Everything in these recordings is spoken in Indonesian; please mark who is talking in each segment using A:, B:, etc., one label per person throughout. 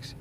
A: sih.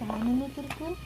B: Salam menuturku.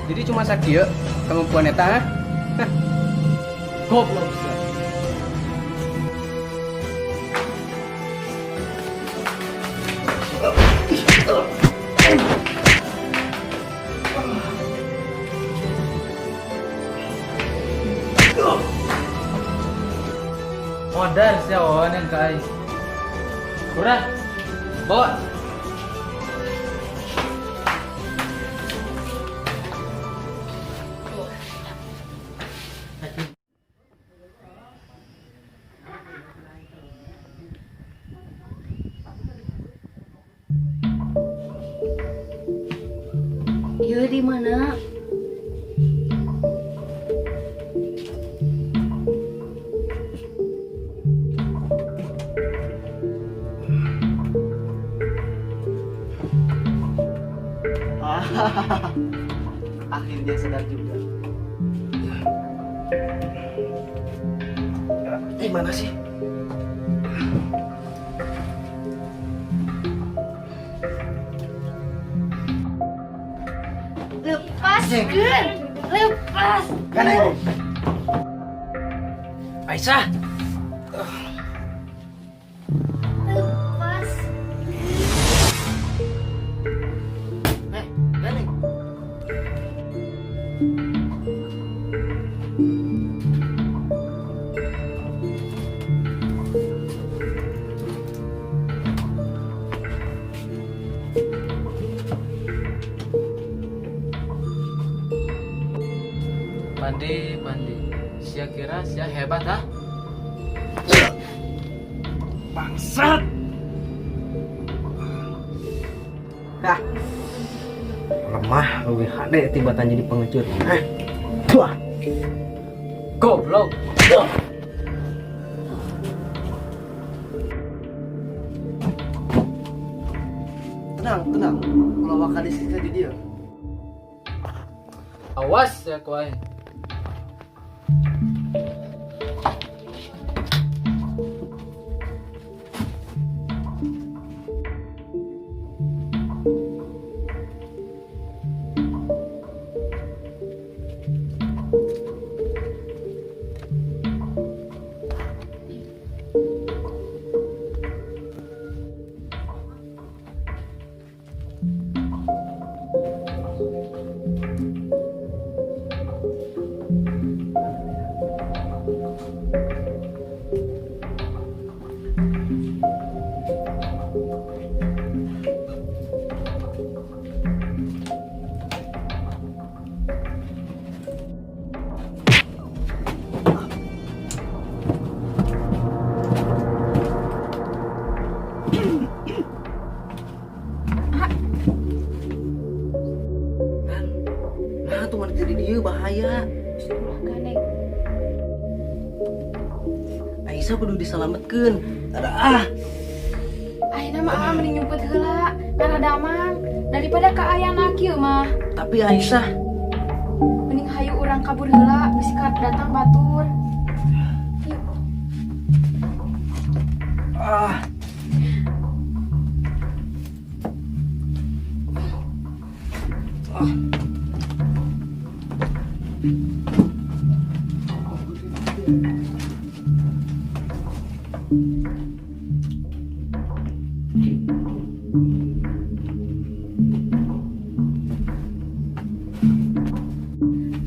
A: Jadi cuma sakieu kemampuan eta. Hah? Goblok sih.
C: Modal siya onan kay. Kurang. Bawa.
B: Yo di mana?
D: Akhirnya sadar juga. Mana sih?
B: Lepas, Gen. Lepas.
D: Mana itu?
A: Aisyah.
B: Lepas.
D: Mana?
C: Pandi. Sia kira sia hebat ah.
D: Bangsat. Dah. Lemah lebih hade tiba-tiba jadi pengecut. Wah.
C: Goblok.
D: Tenang. Kalau bakal disiksa di dia.
C: Awas ya kuai.
D: Aisyah kudu diselamatkan. Ada ah.
B: Ayeuna mah amang mending nyumput heula, karena damang daripada ka ayana kieu mah.
D: Tapi Aisyah,
B: Mending hayu urang kabur heula, bisi datang batur. Yuk.
D: ah.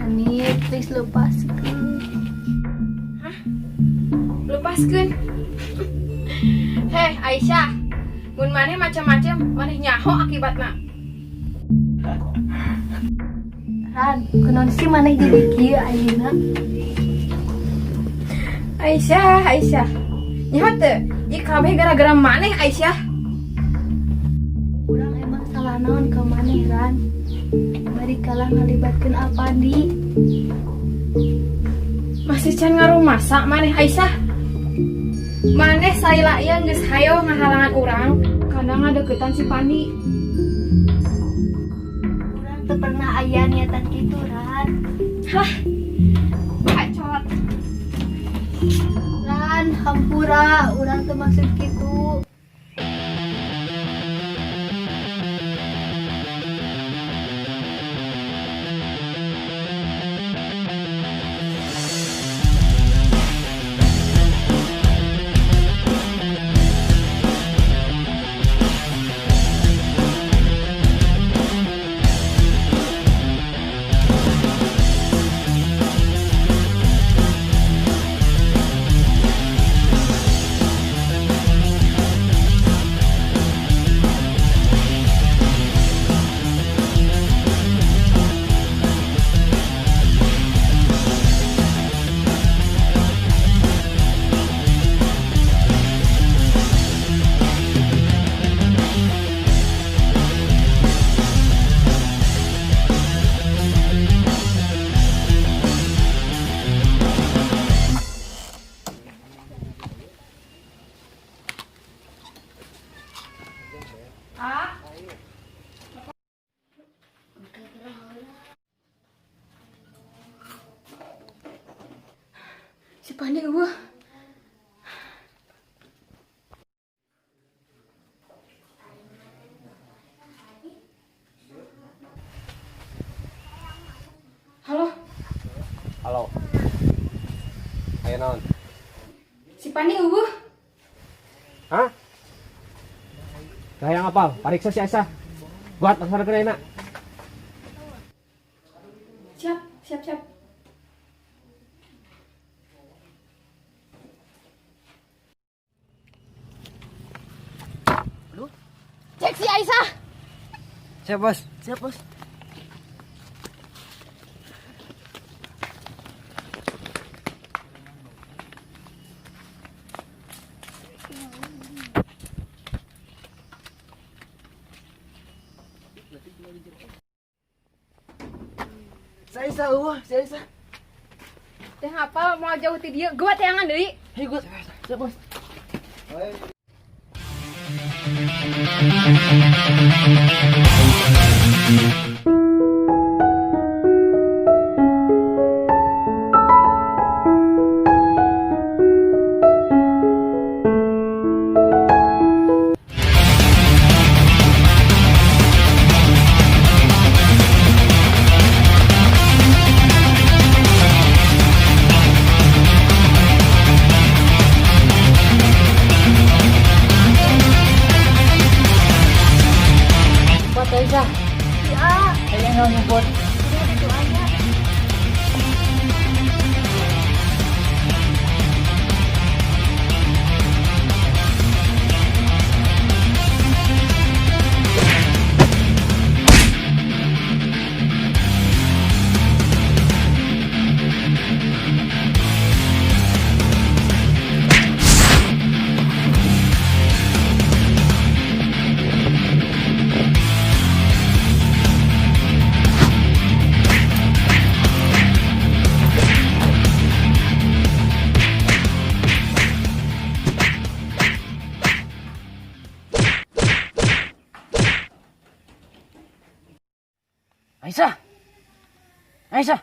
B: Ani, please lepaskeun. Hah? Lepaskeun? Heh, Aisyah. Mun maneh macam-macam, maneh nyaho akibatna. Ran, kunaon sih maneh jadi kieu ayeuna? Aisyah. Nyaho teu? Ieu kabeh gara-gara maneh, Aisyah. Urang emang salah naon ka maneh, Ran? Bari kalah ngalibatkeun Alpandi. Masih can ngaruh masak maneh, Aisyah. Maneh salila ieu geus hayo ngahalangan urang karena ngadeukeutan si Pandi. Urang teu pernah aya niatan kitu, Ran. Hah. Bacot. Ran, hampura, urang teu maksud kitu. Si Pandi gua. Halo,
A: Halo. Ayo naon?
B: si Pandi gua.
A: Hah? Gayang apal, pariksa si Aisyah. Buat pasar kena.
B: Siap. Cek si Aisyah.
D: Siap bos. Siap bos. Saya Aisyah.
B: Teh apa mau jauh ti dieu? Gua teangan deui.
D: Hei gue. Siap bos.
B: Aisyah. Ya.
D: Kayaknya nggak nyebut.
B: Itu aja.
E: Aisyah. Aisyah.